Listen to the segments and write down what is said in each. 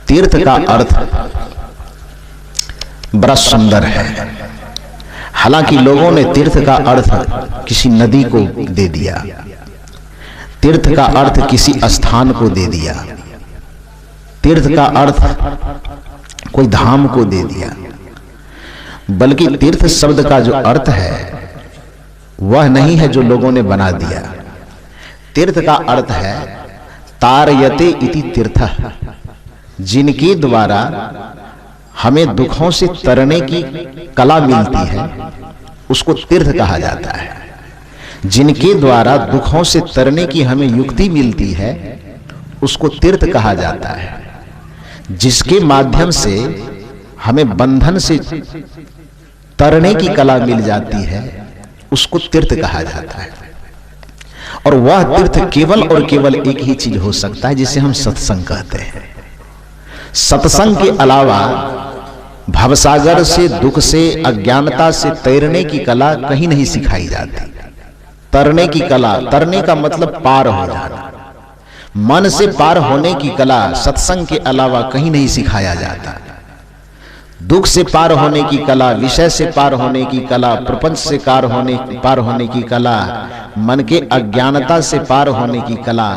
तीर्थ का अर्थ बड़ा सुंदर है। हालांकि लोगों ने तीर्थ का अर्थ किसी नदी को दे दिया, तीर्थ का अर्थ किसी स्थान को दे दिया, तीर्थ का अर्थ कोई धाम को दे दिया, बल्कि तीर्थ शब्द का जो अर्थ है वह नहीं है जो लोगों ने बना दिया। तीर्थ का अर्थ है तारयते इति तीर्थः, जिनके द्वारा हमें दुखों से तरने की कला मिलती है उसको तीर्थ कहा जाता है। जिनके द्वारा दुखों से तरने की हमें युक्ति मिलती है उसको तीर्थ कहा जाता है। जिसके माध्यम से हमें बंधन से तरने की कला मिल जाती है उसको तीर्थ कहा जाता है। और वह तीर्थ केवल और केवल एक ही चीज हो सकता है जिसे हम सत्संग कहते हैं। सत्संग के अलावा भवसागर से, दुख से, अज्ञानता से तैरने की कला कहीं नहीं सिखाई जाती। तरने की कला, तरने का मतलब पार हो जाना, मन से पार होने की कला सत्संग के अलावा कहीं नहीं सिखाया जाता। दुख से पार होने की कला, विषय से पार होने की कला, प्रपंच से पार होने की कला, मन के अज्ञानता से पार होने की कला,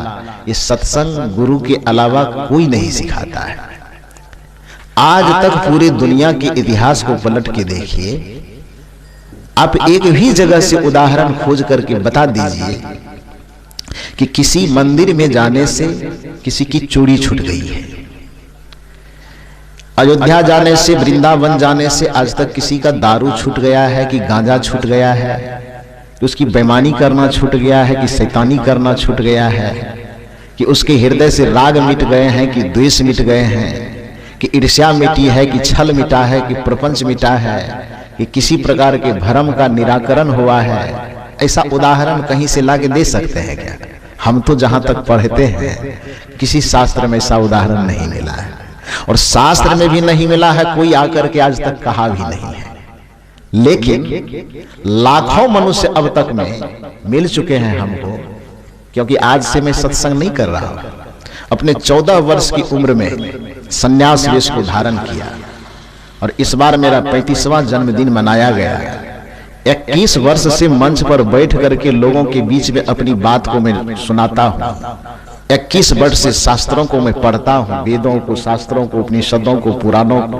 ये सत्संग गुरु के अलावा कोई नहीं सिखाता है। आज तक पूरी दुनिया के इतिहास को पलट के देखिए, आप एक भी जगह से उदाहरण खोज करके बता दीजिए कि किसी मंदिर में जाने से किसी की चूड़ी छूट गई है। अयोध्या जाने से, वृंदावन जाने से आज तक किसी का दारू छूट गया है कि गांजा छूट गया है, कि उसकी बेईमानी करना छूट गया है कि शैतानी करना छूट गया है, कि उसके हृदय से राग मिट गए हैं कि द्वेष मिट गए हैं, कि ईर्ष्या मिटी है कि छल मिटा है कि प्रपंच मिटा है, कि किसी प्रकार के भ्रम का निराकरण हुआ है। ऐसा उदाहरण कहीं से लाके दे सकते हैं क्या? हम तो जहां तक पढ़ते हैं किसी शास्त्र में ऐसा उदाहरण नहीं मिला है, और शास्त्र में भी नहीं मिला है, कोई आकर के आज तक कहा भी नहीं है। लेकिन लाखों मनुष्य अब तक में मिल चुके हैं हमको, क्योंकि आज से मैं सत्संग नहीं कर रहा हूं। अपने 14 वर्ष की उम्र में संन्यास वेश को धारण किया और इस बार मेरा 35वां जन्मदिन मनाया गया। 21 वर्ष से मंच पर बैठ करके लोगों के बीच में अपनी बात को मैं सुनाता हूं। 21 वर्ष से शास्त्रों को मैं पढ़ता हूं, वेदों को, शास्त्रों को, उपनिषदों को, पुराणों को।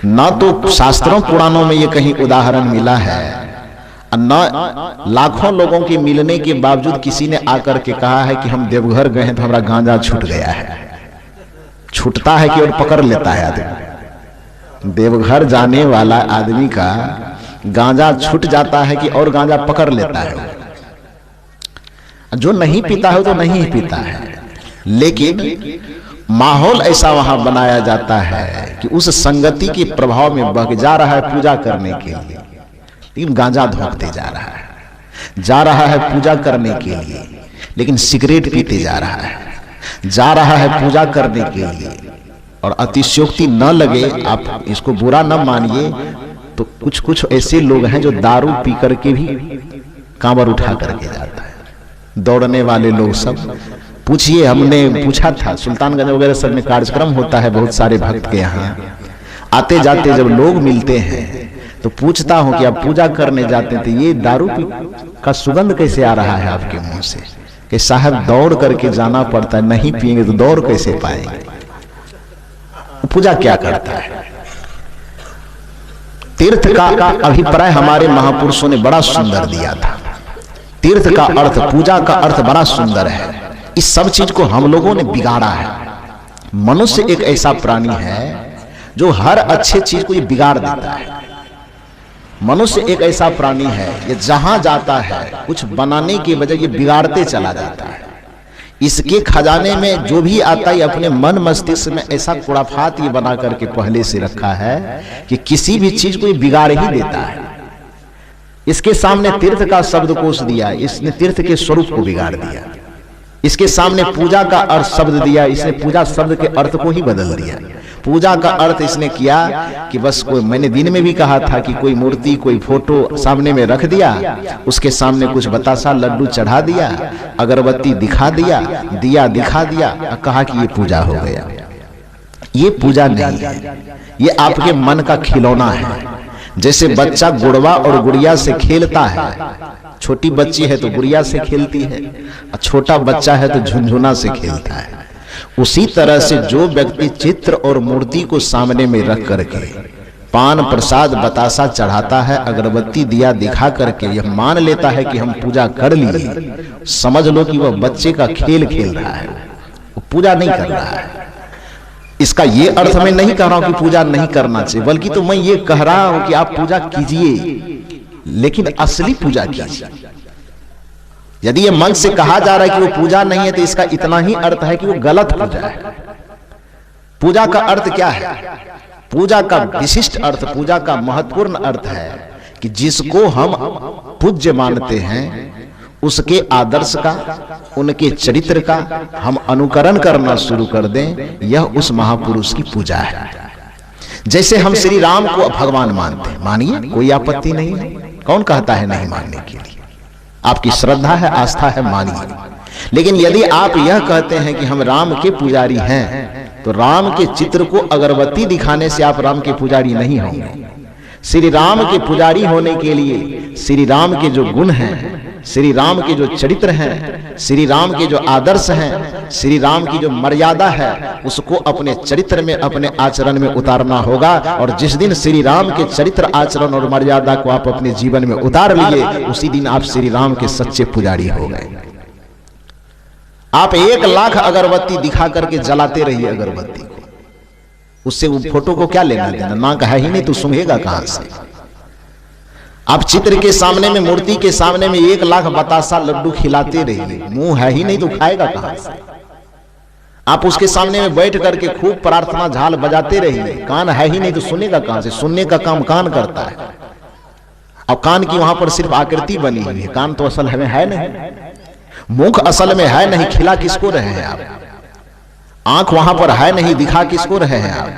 ना तो शास्त्रों पुराणों में ये कहीं उदाहरण मिला है, न लाखों लोगों के मिलने के बावजूद किसी ने आकर के कहा है कि हम देवघर गए हैं तो हमारा गांजा छूट गया है। छूटता है कि और पकड़ लेता है आदमी। देवघर जाने वाला आदमी का गांजा छूट जाता है कि और गांजा पकड़ लेता है। जो नहीं पीता है तो नहीं पीता है, लेकिन माहौल ऐसा वहां बनाया जाता है कि उस संगति के प्रभाव में बह जा रहा है पूजा करने के लिए, लेकिन गांजा धोखते जा रहा है पूजा करने के लिए, लेकिन सिगरेट पीते जा रहा है पूजा करने के लिए। और अतिशयोक्ति न लगे, आप इसको बुरा न मानिए, तो कुछ कुछ ऐसे लोग हैं जो दारू पी करके भी कांवर उठा करके जाता है। दौड़ने वाले लोग सब पूछिए, हमने पूछा था सुल्तानगंज वगैरह सब में कार्यक्रम होता है, बहुत सारे भक्त के यहाँ आते जाते जब लोग मिलते हैं तो पूछता हूं कि आप पूजा करने जाते हैं तो ये दारू का सुगंध कैसे आ रहा है आपके मुंह से? कि साहब दौड़ करके जाना पड़ता है, नहीं पिएंगे तो दौड़ कैसे पाएंगे? पूजा क्या करता है? तीर्थ का अभिप्राय हमारे महापुरुषों ने बड़ा सुंदर दिया था। तीर्थ का अर्थ, पूजा का अर्थ बड़ा सुंदर है। इस सब चीज को हम लोगों ने बिगाड़ा है। मनुष्य एक ऐसा प्राणी है जो हर अच्छे चीज को ये बिगाड़ देता है। मनुष्य एक ऐसा प्राणी है, ये जहां जाता है कुछ बनाने के बजाय ये बिगाड़ते चला जाता है। इसके खजाने में जो भी आता है अपने मन मस्तिष्क में ऐसा खुराफात ये बना करके पहले से रखा है कि किसी भी चीज को ये बिगाड़ ही देता है। इसके सामने तीर्थ का शब्दकोश दिया, इसने तीर्थ के स्वरूप को बिगाड़ दिया। इसके सामने पूजा का अर्थ शब्द दिया, इसने पूजा शब्द के अर्थ को ही बदल दिया। पूजा का अर्थ इसने किया कि बस कोई, मैंने दिन में भी कहा था कि कोई मूर्ति, कोई फोटो सामने में रख दिया, उसके सामने कुछ बतासा लड्डू चढ़ा दिया, अगरबत्ती दिखा दिया, दिया दिखा दिया, कहा कि ये पूजा हो गया। ये पूजा नहीं है, ये आपके मन का खिलौना है। जैसे बच्चा गुड़वा और गुड़िया से खेलता है, छोटी बच्ची है तो गुड़िया से खेलती है, और छोटा बच्चा है तो झुनझुना से खेलता है। उसी तरह से जो व्यक्ति चित्र और मूर्ति को सामने में रख करके पान प्रसाद बतासा चढ़ाता है, अगरबत्ती दिया दिखा करके यह मान लेता है कि हम पूजा कर लिए, समझ लो कि वह बच्चे का खेल खेल रहा है, वो पूजा नहीं कर रहा है। इसका ये अर्थ मैं नहीं कह रहा हूं कि पूजा नहीं करना चाहिए, बल्कि तो मैं ये कह रहा हूं कि आप पूजा कीजिए, लेकिन असली पूजा कीजिए। यदि ये मन से कहा जा रहा है कि वो पूजा नहीं है, तो इसका इतना ही अर्थ है कि वो गलत पूजा है। पूजा का अर्थ क्या है? पूजा का विशिष्ट अर्थ, पूजा का महत्वपूर्ण अर्थ है कि जिसको हम पूज्य मानते हैं, उसके आदर्श का, उनके चरित्र का हम अनुकरण करना शुरू कर दें, यह उस महापुरुष की पूजा है। जैसे हम श्री राम को भगवान मानते हैं, मानिए, कोई आपत्ति नहीं है, कौन कहता है नहीं मानने के लिए? आपकी श्रद्धा है, आस्था है, मानिए। लेकिन यदि आप यह कहते हैं कि हम राम के पुजारी हैं, तो राम के चित्र को अगरबत्ती दिखाने से आप राम के पुजारी नहीं होंगे। श्री राम के पुजारी होने के लिए श्री राम के जो गुण हैं, श्री राम के जो चरित्र हैं, श्री राम के जो आदर्श हैं, श्री राम की जो मर्यादा है, उसको अपने चरित्र में, अपने आचरण में उतारना होगा। और जिस दिन श्री राम के चरित्र, आचरण और मर्यादा को आप अपने जीवन में उतार लिए, उसी दिन आप श्री राम के सच्चे पुजारी हो गए। आप 1 लाख अगरबत्ती दिखा करके जलाते रहिए अगरबत्ती को, उससे वो फोटो को क्या लेना देना? नाक है ही नहीं तो सूंघेगा कहां से? आप चित्र के सामने में, मूर्ति के सामने में 1 लाख बतासा लड्डू खिलाते रहिए, मुंह है ही नहीं तो खाएगा कहां से? आप उसके सामने में बैठ करके खूब प्रार्थना झाल बजाते रहिए, कान है ही नहीं तो सुनेगा कहां से? सुनने का काम कान करता है, और कान की वहां पर सिर्फ आकृति बनी हुई है, कान तो असल में है नहीं, मुख असल में है नहीं, खिला किसको रहे हैं आप? आंख वहां पर है नहीं, दिखा किसको रहे हैं आप?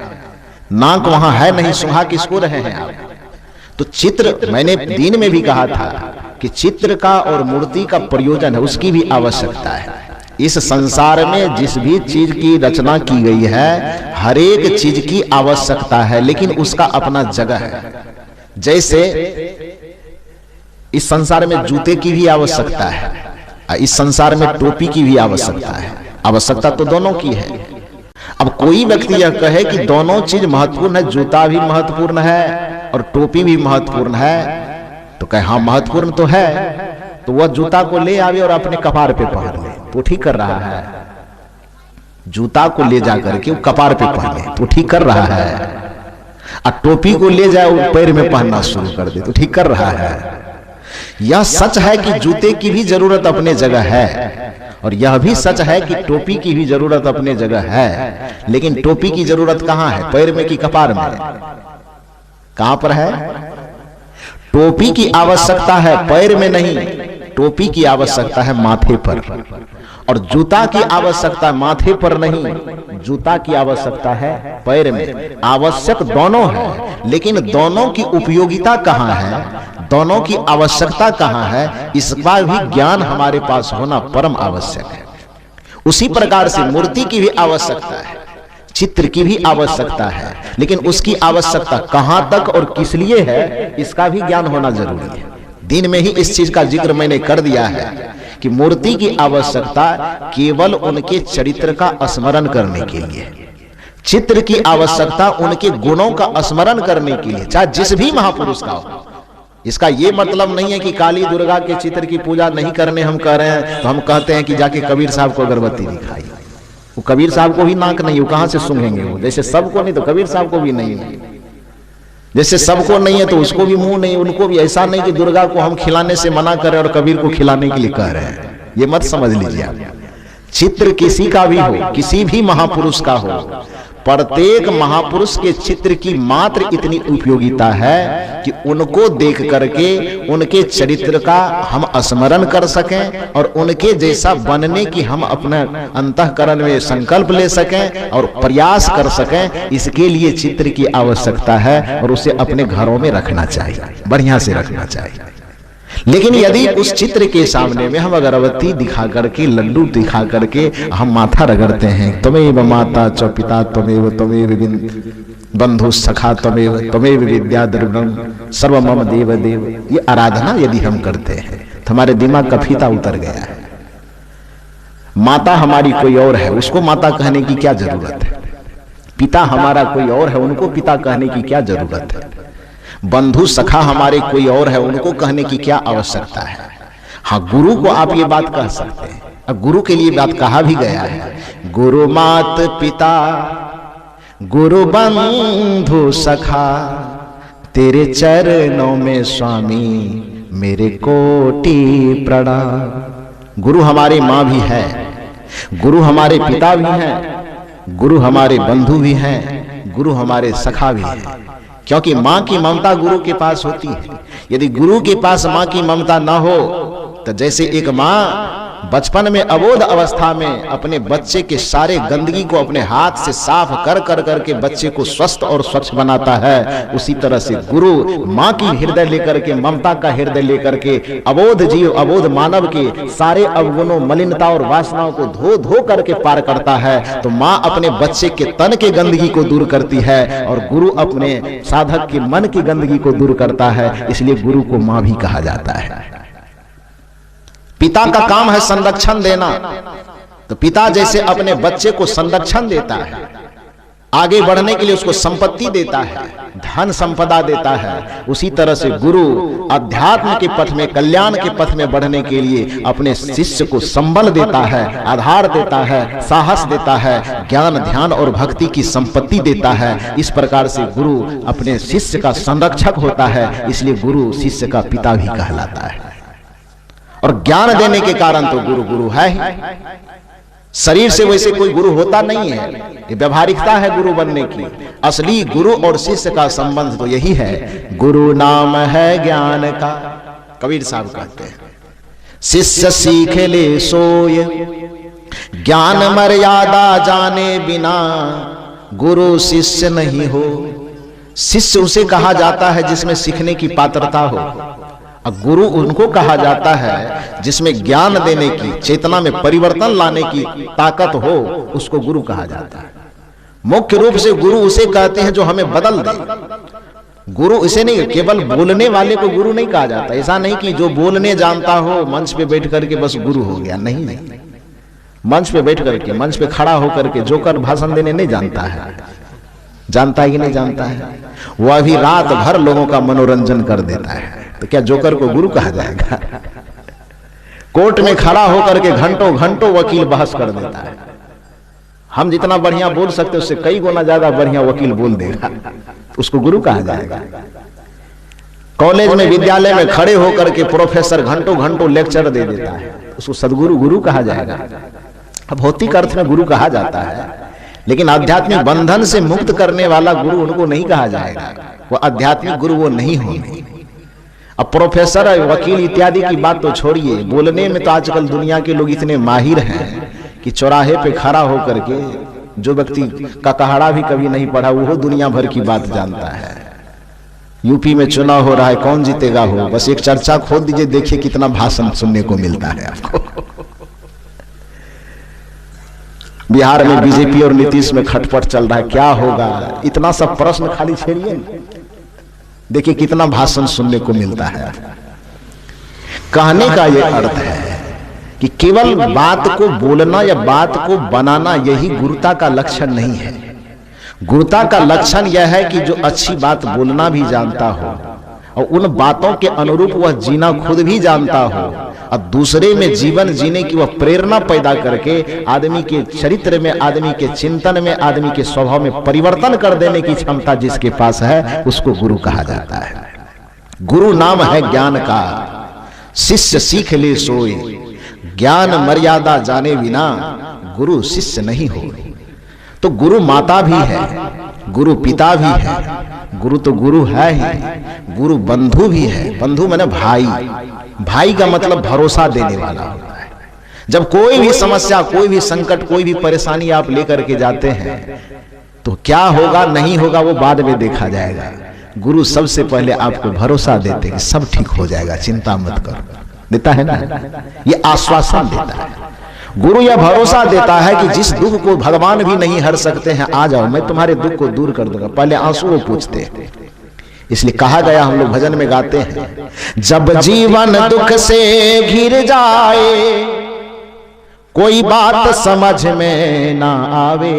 नाक वहां है नहीं, सुहा किसको रहे हैं आप? तो चित्र, मैंने दिन में भी कहा था कि चित्र का और मूर्ति का प्रयोजन है, उसकी भी आवश्यकता है। इस संसार में जिस भी चीज की रचना की गई है, हर एक चीज की आवश्यकता है, लेकिन उसका अपना जगह है। जैसे इस संसार में जूते की भी आवश्यकता है, इस संसार में टोपी की भी आवश्यकता है। आवश्यकता तो दोनों की है। अब कोई व्यक्ति यह कहे कि दोनों चीज महत्वपूर्ण है, जूता भी महत्वपूर्ण है और टोपी भी महत्वपूर्ण है, तो कहे हाँ महत्वपूर्ण तो है, तो वह जूता को ले आवे और अपने कपार पे पहन ले, तो ठीक कर रहा है। जूता को ले जाकर के वो कपार पे पहने तो ठीक कर रहा है, और टोपी को ले जाए वो पैर में पहनना शुरू कर दे तो ठीक कर रहा है। यह सच है कि जूते की भी जरूरत अपने जगह है, और यह भी सच है कि टोपी की भी जरूरत अपने जगह है, लेकिन टोपी की जरूरत कहां है? पैर में कि कपार में? कहां पर है? टोपी की आवश्यकता है पैर में नहीं, टोपी की आवश्यकता है माथे पर, और जूता की आवश्यकता माथे पर नहीं, जूता की आवश्यकता है पैर में। आवश्यक दोनों है, लेकिन दोनों की उपयोगिता कहां है, दोनों की आवश्यकता कहां है, इसका भी ज्ञान हमारे पास होना परम आवश्यक है। उसी प्रकार से मूर्ति की भी आवश्यकता है, चित्र की भी आवश्यकता है, लेकिन उसकी आवश्यकता कहां तक और किस लिए है, इसका भी ज्ञान होना जरूरी है। दिन में ही इस चीज का जिक्र मैंने कर दिया है कि मूर्ति की आवश्यकता केवल उनके चरित्र का स्मरण करने के लिए, चित्र की आवश्यकता उनके गुणों का स्मरण करने के लिए, चाहे जिस भी महापुरुष का हो। इसका यह मतलब नहीं है कि काली दुर्गा के चित्र की पूजा नहीं करने हम कह रहे हैं, तो हम कहते हैं कि जाके कबीर साहब को अगरबत्ती दिखाई। वो कबीर साहब को भी नाक नहीं, वो कहां से सूंघेंगे? वो जैसे सबको नहीं तो कबीर साहब को भी नहीं है, जैसे सबको नहीं है तो उसको भी मुंह नहीं, उनको भी। ऐसा नहीं कि दुर्गा को हम खिलाने से मना करें और कबीर को खिलाने के लिए कह रहे हैं, ये मत समझ लीजिए आप। चित्र किसी का भी हो, किसी भी महापुरुष का हो, प्रत्येक महापुरुष के चित्र की मात्र इतनी उपयोगिता है कि उनको देख करके उनके चरित्र का हम स्मरण कर सकें और उनके जैसा बनने की हम अपने अंतःकरण में संकल्प ले सकें और प्रयास कर सकें। इसके लिए चित्र की आवश्यकता है और उसे अपने घरों में रखना चाहिए, बढ़िया से रखना चाहिए। लेकिन यदि उस चित्र के सामने में हम अगरबत्ती दिखा करके, लड्डू दिखा करके हम माथा रगड़ते हैं, त्वमेव माता च पिता त्वमेव त्वमेव बंधु सखा त्वमेव त्वमेव विद्या द्रविणम सर्व मम देव देव, ये आराधना यदि हम करते हैं तो हमारे दिमाग का फीता उतर गया है। माता हमारी कोई और है, उसको माता कहने की क्या जरूरत है। पिता हमारा कोई और है, उनको पिता कहने की क्या जरूरत है। बंधु सखा हमारे कोई और है, उनको कहने की क्या आवश्यकता है। हाँ, गुरु को आप ये बात कह सकते हैं। अब गुरु के लिए बात कहा भी गया है, गुरु मात पिता गुरु बंधु सखा, तेरे चरणों में स्वामी मेरे कोटि प्रणाम। गुरु हमारे माँ भी है, गुरु हमारे पिता भी हैं, गुरु हमारे बंधु भी हैं, गुरु हमारे सखा भी हैं। क्योंकि माँ की ममता गुरु के पास होती है। यदि गुरु के पास माँ की ममता न हो तो जैसे एक माँ बचपन में अबोध अवस्था में अपने बच्चे के सारे गंदगी को अपने हाथ से साफ कर कर करके बच्चे को स्वस्थ और स्वच्छ बनाता है, उसी तरह से गुरु माँ की हृदय लेकर के, ममता का हृदय लेकर के अबोध जीव, अबोध मानव के सारे अवगुणों, मलिनता और वासनाओं को धो धो करके पार करता है। तो माँ अपने बच्चे के तन के गंदगी को दूर करती है और गुरु अपने साधक के मन की गंदगी को दूर करता है। इसलिए गुरु को माँ भी कहा जाता है। पिता का काम है संरक्षण देना, तो पिता जैसे अपने बच्चे को संरक्षण देता है, आगे बढ़ने के लिए उसको संपत्ति देता है, धन संपदा देता है, उसी तरह से गुरु अध्यात्म के पथ में, कल्याण के पथ में बढ़ने के लिए अपने शिष्य को संबल देता है, आधार देता है, साहस देता है, ज्ञान, ध्यान और भक्ति की संपत्ति देता है। इस प्रकार से गुरु अपने शिष्य का संरक्षक होता है। इसलिए गुरु शिष्य का पिता भी कहलाता है। और ज्ञान देने के कारण तो गुरु गुरु है ही। शरीर से वैसे कोई गुरु होता नहीं है, ये व्यवहारिकता है गुरु बनने की। असली गुरु और शिष्य का संबंध तो यही है, गुरु नाम है ज्ञान का। कबीर साहब कहते हैं, शिष्य सीख ले सोय ज्ञान मर्यादा जाने बिना, गुरु शिष्य नहीं हो। शिष्य उसे कहा जाता है जिसमें सीखने की पात्रता हो, गुरु उनको कहा जाता है जिसमें ज्ञान देने की, चेतना में परिवर्तन लाने की ताकत हो, उसको गुरु कहा जाता है। मुख्य रूप से गुरु उसे कहते हैं जो हमें बदल दे। गुरु इसे नहीं, केवल बोलने वाले को गुरु नहीं कहा जाता। ऐसा नहीं कि जो बोलने जानता हो मंच पे बैठ करके बस गुरु हो गया, नहीं नहीं। मंच पे बैठ करके, मंच पे खड़ा होकर के जोकर भाषण देने नहीं जानता है, जानता है कि नहीं जानता है, वह अभी रात भर लोगों का मनोरंजन कर देता है, तो क्या जोकर को गुरु कहा जाएगा? कोर्ट में खड़ा होकर के घंटों घंटों वकील बहस कर देता है। हम जितना बढ़िया बोल सकते उससे कई गुना ज्यादा बढ़िया वकील बोल देगा, उसको गुरु कहा जाएगा। कॉलेज में, विद्यालय में खड़े होकर के प्रोफेसर घंटों घंटों लेक्चर दे देता है, उसको सदगुरु गुरु कहा जाएगा। अब भौतिक अर्थ में गुरु कहा जाता है, लेकिन आध्यात्मिक बंधन से मुक्त करने वाला गुरु उनको नहीं कहा जाएगा। वो आध्यात्मिक गुरु वो नहीं होंगे। अब प्रोफेसर, वकील इत्यादि की बात तो छोड़िए, बोलने में तो आजकल दुनिया के लोग इतने माहिर हैं कि चौराहे पे खड़ा होकर के जो व्यक्ति का कहाड़ा भी कभी नहीं पढ़ा वो दुनिया भर की बात जानता है। यूपी में चुनाव हो रहा है, कौन जीतेगा हो, बस एक चर्चा खोल दीजिए, देखिए कितना भाषण सुनने को मिलता है आपको। बिहार में बीजेपी और नीतीश में खटपट चल रहा है, क्या होगा, इतना सब प्रश्न खाली छेड़िए, देखिए कितना भाषण सुनने को मिलता है। कहने का यह अर्थ है कि केवल बात को बोलना या बात को बनाना यही गुरुता का लक्षण नहीं है। गुरुता का लक्षण यह है कि जो अच्छी बात बोलना भी जानता हो और उन बातों के अनुरूप वह जीना खुद भी जानता हो और दूसरे में जीवन जीने की वह प्रेरणा पैदा करके आदमी के चरित्र में, आदमी के चिंतन में, आदमी के स्वभाव में परिवर्तन कर देने की क्षमता जिसके पास है उसको गुरु कहा जाता है। गुरु नाम है ज्ञान का, शिष्य सीख ले सोए ज्ञान मर्यादा जाने बिना, गुरु शिष्य नहीं हो। तो गुरु माता भी है, गुरु पिता भी है, गुरु तो गुरु है ही, गुरु बंधु भी है। बंधु माने भाई, भाई का मतलब भरोसा देने वाला होता है। जब कोई भी समस्या, कोई भी संकट, कोई भी परेशानी आप लेकर के जाते हैं तो क्या होगा नहीं होगा वो बाद में देखा जाएगा। गुरु सबसे पहले आपको भरोसा देते हैं कि सब ठीक हो जाएगा, चिंता मत करो, देता है ना, ये आश्वासन देता है। गुरु यह भरोसा देता है कि जिस दुख को भगवान भी नहीं हर सकते हैं, आ जाओ मैं तुम्हारे दुख को दूर कर दूंगा। पहले आंसू पूछते हैं, इसलिए कहा गया, हम लोग भजन में गाते हैं, जब जीवन दुख से घिर जाए कोई बात समझ में ना आवे।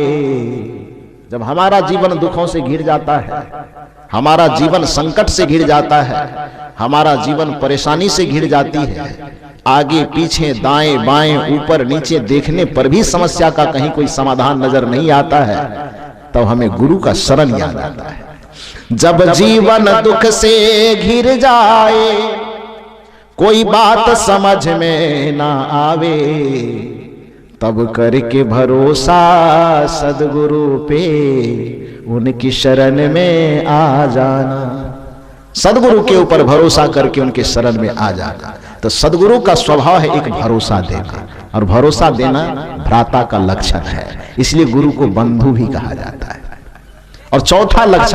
जब हमारा जीवन दुखों से घिर जाता है, हमारा जीवन संकट से घिर जाता है, हमारा जीवन परेशानी से घिर जाती है, आगे पीछे दाएं बाएं ऊपर नीचे देखने पर भी समस्या का कहीं कोई समाधान नजर नहीं आता है, तब हमें गुरु का शरण याद आता है। जब जीवन दुख से घिर जाए कोई बात समझ में ना आवे, तब करके भरोसा सदगुरु पे उनकी शरण में आ जाना। सदगुरु के ऊपर भरोसा करके उनके शरण में आ जाना। तो सदगुरु का स्वभाव है एक भरोसा देना, और भरोसा देना भ्राता का लक्षण है, इसलिए गुरु को बंधु भी कहा जाता है। और चौथा लक्षण